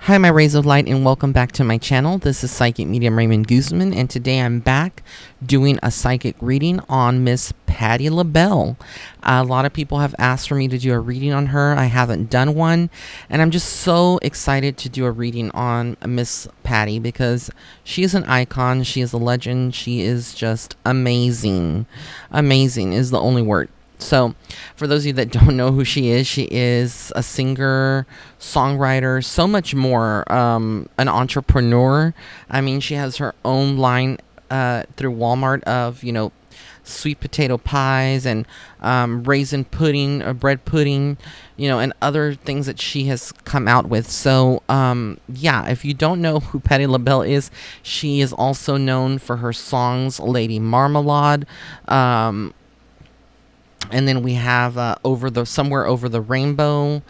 Hi, my rays of light, and welcome back to my channel. This is Psychic Medium Raymond Guzman, and today I'm back doing a psychic reading on Miss Patti Labelle. A lot of people have asked for me to do a reading on her. I haven't done one, and I'm just so excited to do a reading on Miss Patti because she is an icon. She is a legend. She is just amazing. Amazing is the only word. So, for those of you that don't know who she is a singer, songwriter, so much more, an entrepreneur. I mean, she has her own line through Walmart of, sweet potato pies and raisin pudding, bread pudding, and other things that she has come out with. So, yeah, if you don't know who Patti Labelle is, she is also known for her songs Lady Marmalade, and then we have Somewhere Over the Rainbow,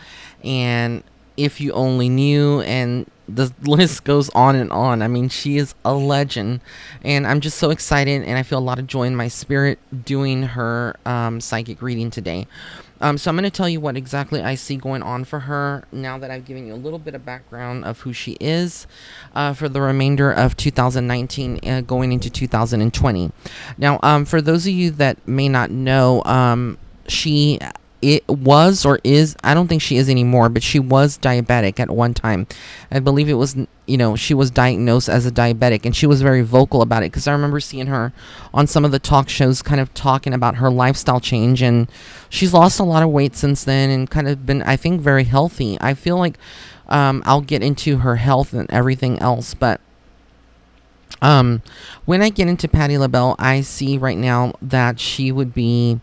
and If You Only Knew, and the list goes on and on. I mean, she is a legend, and I'm just so excited, and I feel a lot of joy in my spirit doing her psychic reading today. So I'm going to tell you what exactly I see going on for her now that I've given you a little bit of background of who she is for the remainder of 2019 going into 2020. Now, for those of you that may not know, it was or is, I don't think she is anymore, but she was diabetic at one time. I believe it was, she was diagnosed as a diabetic, and she was very vocal about it, because I remember seeing her on some of the talk shows kind of talking about her lifestyle change, and she's lost a lot of weight since then and kind of been, I think, very healthy. I feel like I'll get into her health and everything else, but when I get into Patti Labelle, I see right now that she would be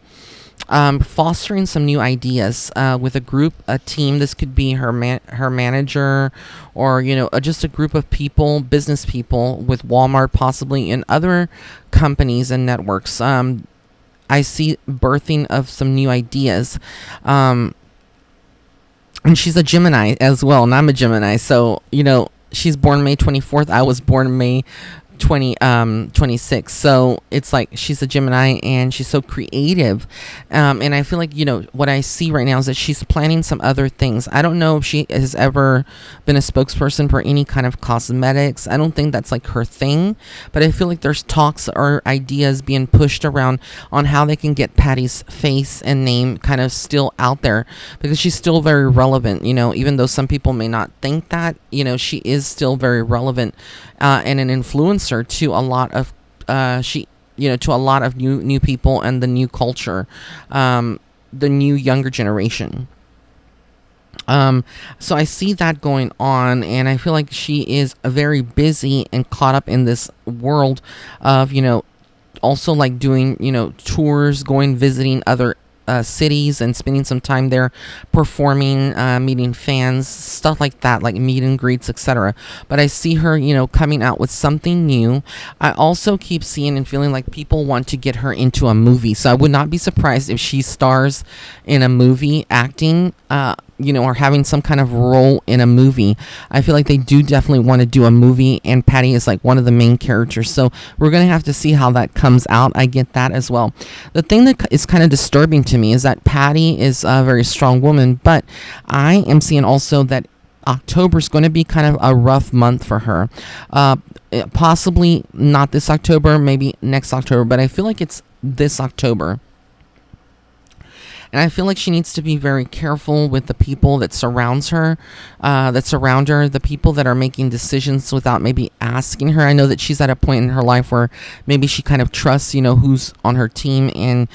fostering some new ideas with a group, a team. This could be her manager, or just a group of people, business people with Walmart possibly, and other companies and networks. I see birthing of some new ideas, and she's a Gemini as well, and I'm a Gemini, so she's born May 24th. I was born May 26, so it's like she's a Gemini, and she's so creative, and I feel like what I see right now is that she's planning some other things. I don't know if she has ever been a spokesperson for any kind of cosmetics. I don't think that's like her thing, but I feel like there's talks or ideas being pushed around on how they can get Patti's face and name kind of still out there, because she's still very relevant, even though some people may not think that. She is still very relevant and an influencer to a lot of to a lot of new people and the new culture, the new younger generation. So I see that going on, and I feel like she is very busy and caught up in this world of also like doing tours, going visiting other cities and spending some time there performing, meeting fans, stuff like that, like meet and greets, etc. But I see her coming out with something new. I also keep seeing and feeling like people want to get her into a movie, so I would not be surprised if she stars in a movie, acting or having some kind of role in a movie. I feel like they do definitely want to do a movie, and Patti is like one of the main characters, so we're gonna have to see how that comes out. I get that as well. The thing that is kind of disturbing to me is that Patti is a very strong woman, but I am seeing also that October is going to be kind of a rough month for her. Possibly not this October, maybe next October, but I feel like it's this October. And I feel like she needs to be very careful with the people that surround her, the people that are making decisions without maybe asking her. I know that she's at a point in her life where maybe she kind of trusts, who's on her team, and,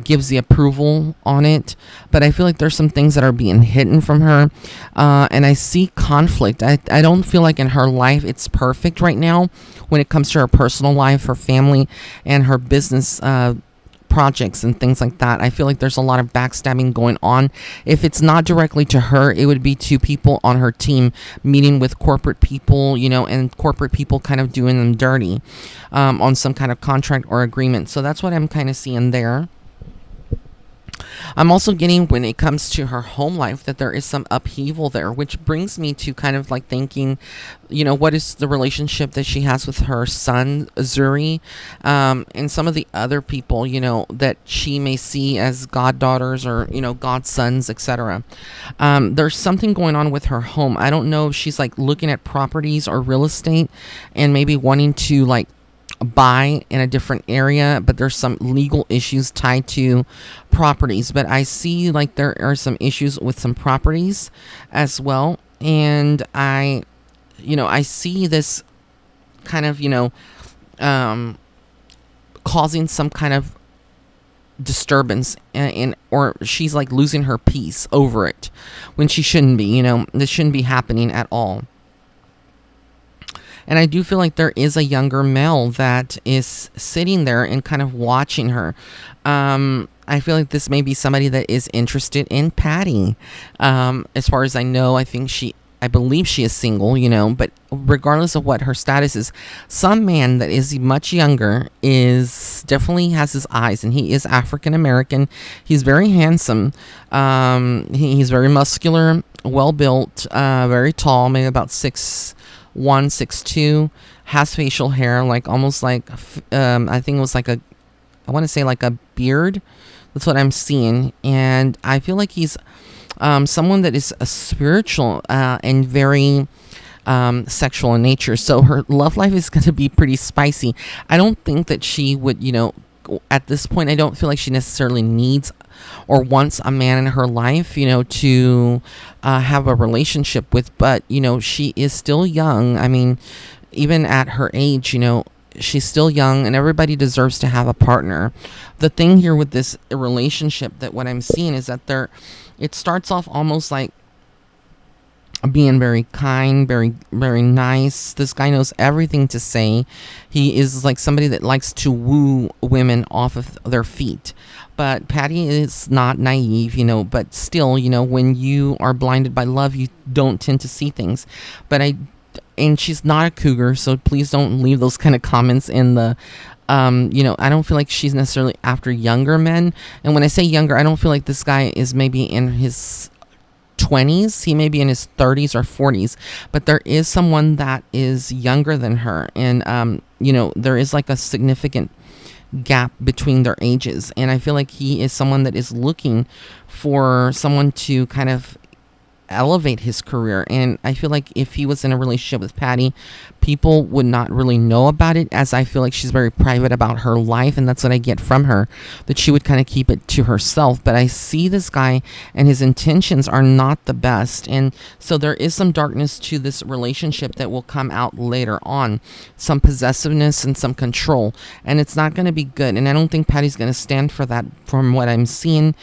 gives the approval on it. But I feel like there's some things that are being hidden from her. And I see conflict. I don't feel like in her life it's perfect right now when it comes to her personal life, her family, and her business projects and things like that. I feel like there's a lot of backstabbing going on. If it's not directly to her, it would be to people on her team, meeting with corporate people, and corporate people kind of doing them dirty on some kind of contract or agreement. So that's what I'm kind of seeing there. I'm also getting, when it comes to her home life, that there is some upheaval there, which brings me to kind of like thinking, what is the relationship that she has with her son, Zuri, and some of the other people, that she may see as goddaughters or, godsons, etc. There's something going on with her home. I don't know if she's like looking at properties or real estate and maybe wanting to like buy in a different area, but there's some legal issues tied to properties. But I see like there are some issues with some properties as well, and I see this kind of causing some kind of disturbance, or she's like losing her peace over it when she shouldn't be. This shouldn't be happening at all. And I do feel like there is a younger male that is sitting there and kind of watching her. I feel like this may be somebody that is interested in Patti. As far as I know, I believe she is single, but regardless of what her status is, some man that is much younger is definitely has his eyes, and he is African American. He's very handsome. He's very muscular, well built, very tall, maybe about 6'1", 6'2", has facial hair, like almost like, I think it was like I want to say like a beard. That's what I'm seeing. And I feel like he's someone that is a spiritual and very sexual in nature. So her love life is going to be pretty spicy. I don't think that she would, at this point, I don't feel like she necessarily needs or wants a man in her life, to have a relationship with. But, she is still young. I mean, even at her age, she's still young, and everybody deserves to have a partner. The thing here with this relationship, that what I'm seeing is that it starts off almost like being very kind, very, very nice. This guy knows everything to say. He is like somebody that likes to woo women off of their feet. But Patti is not naive, but still, when you are blinded by love, you don't tend to see things. And she's not a cougar, so please don't leave those kind of comments in the, I don't feel like she's necessarily after younger men. And when I say younger, I don't feel like this guy is maybe in his 20s. He may be in his 30s or 40s, but there is someone that is younger than her. And, there is like a significant gap between their ages. And I feel like he is someone that is looking for someone to kind of elevate his career. And I feel like if he was in a relationship with Patti, people would not really know about it, as I feel like she's very private about her life, and that's what I get from her, that she would kind of keep it to herself. But I see this guy and his intentions are not the best, and so there is some darkness to this relationship that will come out later on, some possessiveness and some control, and it's not going to be good. And I don't think Patti's going to stand for that, from what I'm seeing,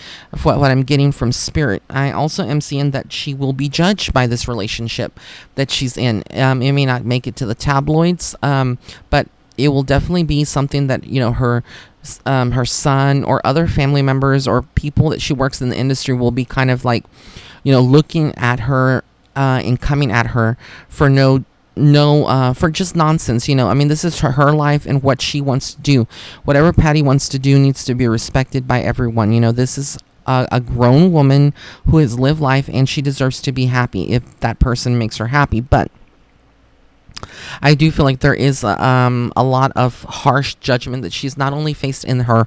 what I'm getting from spirit. I also am seeing that she will be judged by this relationship that she's in. It may not make it to the tabloids, but it will definitely be something that her son or other family members or people that she works in the industry will be kind of like looking at her and coming at her for for just nonsense. I mean, this is her life and what she wants to do. Whatever Patti wants to do needs to be respected by everyone. This is a grown woman who has lived life, and she deserves to be happy if that person makes her happy. But I do feel like there is a lot of harsh judgment that she's not only faced in her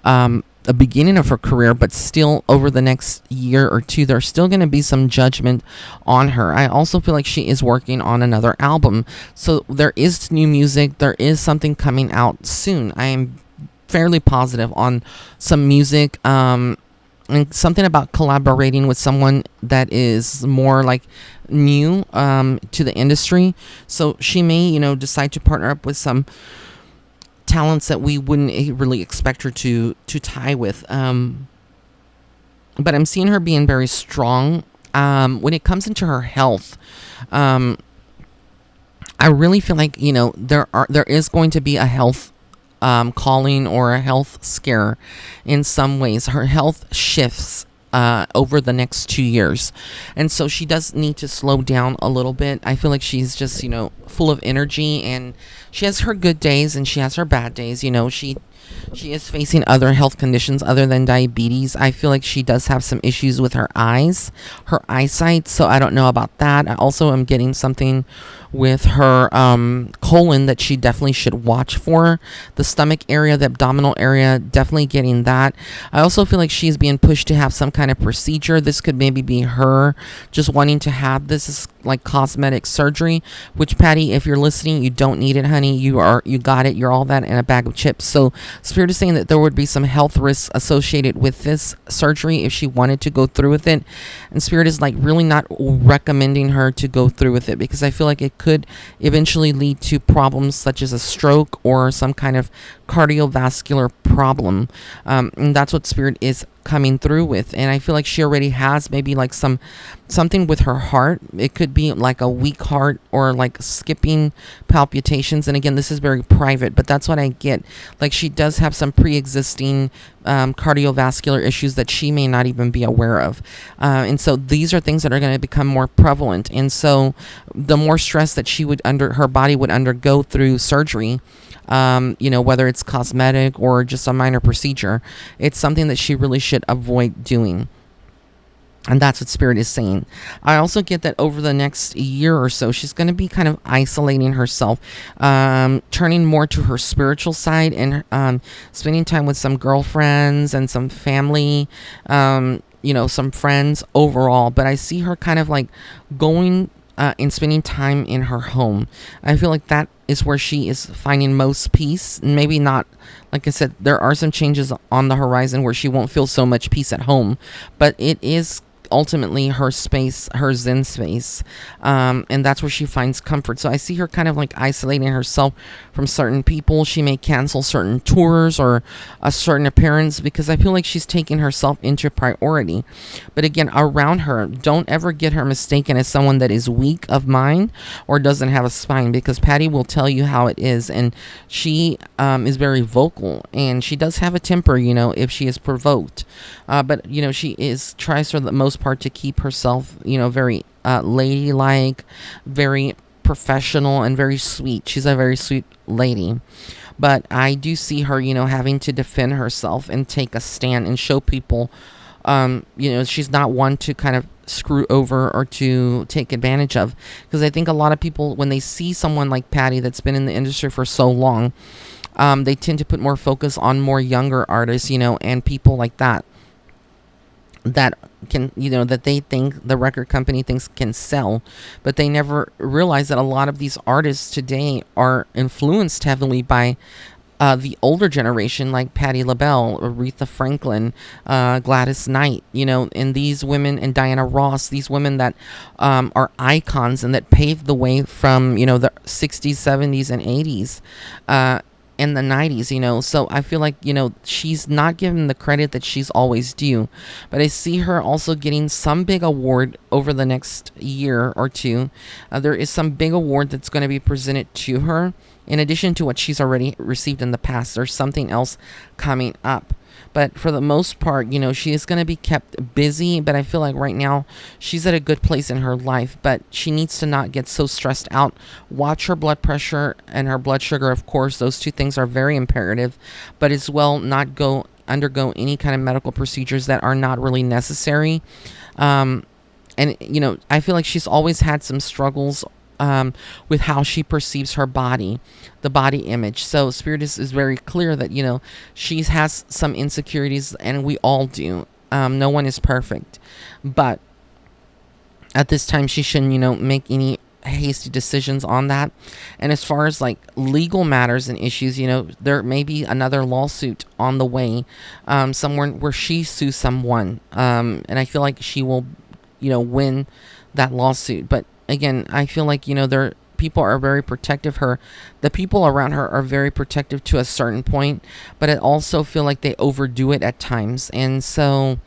the beginning of her career, but still over the next year or two, there's still going to be some judgment on her. I also feel like she is working on another album, so there is new music. There is something coming out soon. I am fairly positive on some music, and something about collaborating with someone that is more like new to the industry. So she may, decide to partner up with some talents that we wouldn't really expect her to tie with. But I'm seeing her being very strong. When it comes into her health, I really feel like, there is going to be a health calling or a health scare in some ways. Her health shifts over the next 2 years, and so she does need to slow down a little bit. I feel like she's just full of energy, and she has her good days and she has her bad days. She is facing other health conditions other than diabetes. I feel like she does have some issues with her eyes, her eyesight. So I don't know about that. I also am getting something with her colon that she definitely should watch for. The stomach area, the abdominal area, definitely getting that. I also feel like she's being pushed to have some kind of procedure. This could maybe be her just wanting to have this is like cosmetic surgery, which Patti, if you're listening, you don't need it, honey. You got it. You're all that in a bag of chips. So Spirit is saying that there would be some health risks associated with this surgery if she wanted to go through with it. And Spirit is like really not recommending her to go through with it because I feel like it could eventually lead to problems such as a stroke or some kind of cardiovascular problem. And that's what Spirit is coming through with. And I feel like she already has maybe like something with her heart. It could be like a weak heart or like skipping palpitations. And again, this is very private, but that's what I get. Like she does have some pre-existing cardiovascular issues that she may not even be aware of. And so these are things that are going to become more prevalent. And so the more stress that her body would undergo through surgery, whether it's cosmetic or just a minor procedure, it's something that she really should avoid doing. And that's what Spirit is saying. I also get that over the next year or so, she's going to be kind of isolating herself, turning more to her spiritual side and spending time with some girlfriends and some family, some friends overall. But I see her kind of like going and spending time in her home. I feel like that is where she is finding most peace. Maybe not, like I said, there are some changes on the horizon where she won't feel so much peace at home, but it is ultimately her space, her zen space, and that's where she finds comfort. So I see her kind of like isolating herself from certain people. She may cancel certain tours or a certain appearance because I feel like she's taking herself into priority. But again, around her, don't ever get her mistaken as someone that is weak of mind or doesn't have a spine, because Patti will tell you how it is, and she is very vocal, and she does have a temper, if she is provoked, but she tries for the most part to keep herself very ladylike, very professional, and very sweet. She's a very sweet lady, but I do see her having to defend herself and take a stand and show people she's not one to kind of screw over or to take advantage of, because I think a lot of people, when they see someone like Patti that's been in the industry for so long, they tend to put more focus on more younger artists, and people like that can, that they think the record company thinks can sell, but they never realize that a lot of these artists today are influenced heavily by the older generation, like Patti Labelle, Aretha Franklin, Gladys Knight, and these women, and Diana Ross, these women that are icons and that paved the way from, the 60s, 70s, and 80s. In the 90s, so I feel like, she's not given the credit that she's always due, but I see her also getting some big award over the next year or two. There is some big award that's going to be presented to her, in addition to what she's already received in the past. There's something else coming up. But for the most part, she is going to be kept busy. But I feel like right now she's at a good place in her life. But she needs to not get so stressed out. Watch her blood pressure and her blood sugar, of course. Those two things are very imperative. But as well, not undergo any kind of medical procedures that are not really necessary. And, I feel like she's always had some struggles with how she perceives her body, the body image. So Spirit is very clear that, she has some insecurities, and we all do. No one is perfect. But at this time, she shouldn't, make any hasty decisions on that. And as far as like legal matters and issues, there may be another lawsuit on the way, somewhere where she sues someone. And I feel like she will, win that lawsuit. But again, I feel like, people are very protective. The people around her are very protective to a certain point, but I also feel like they overdo it at times. And so,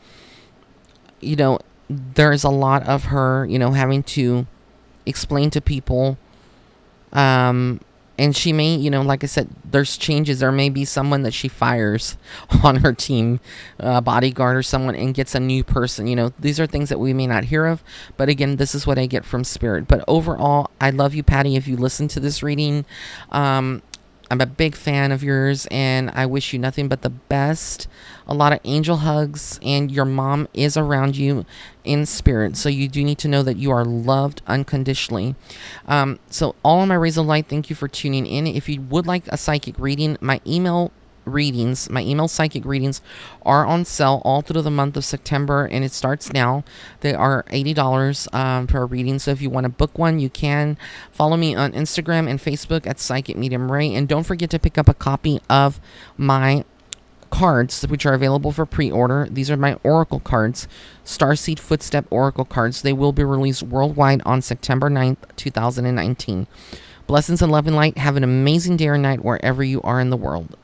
there's a lot of her, having to explain to people, and she may, like I said, there's changes. There may be someone that she fires on her team, bodyguard or someone, and gets a new person. These are things that we may not hear of. But again, this is what I get from Spirit. But overall, I love you, Patti. If you listen to this reading, I'm a big fan of yours, and I wish you nothing but the best. A lot of angel hugs, and your mom is around you in spirit. So you do need to know that you are loved unconditionally. So all of my rays of light, thank you for tuning in. If you would like a psychic reading, my email psychic readings are on sale all through the month of September, and it starts now. They are $80 per reading. So if you want to book one, you can. Follow me on Instagram and Facebook at Psychic Medium Ray, and don't forget to pick up a copy of my cards, which are available for pre-order. These are my oracle cards, Starseed Footstep Oracle cards. They will be released worldwide on September 9th, 2019. Blessings and love and light. Have an amazing day or night wherever you are in the world.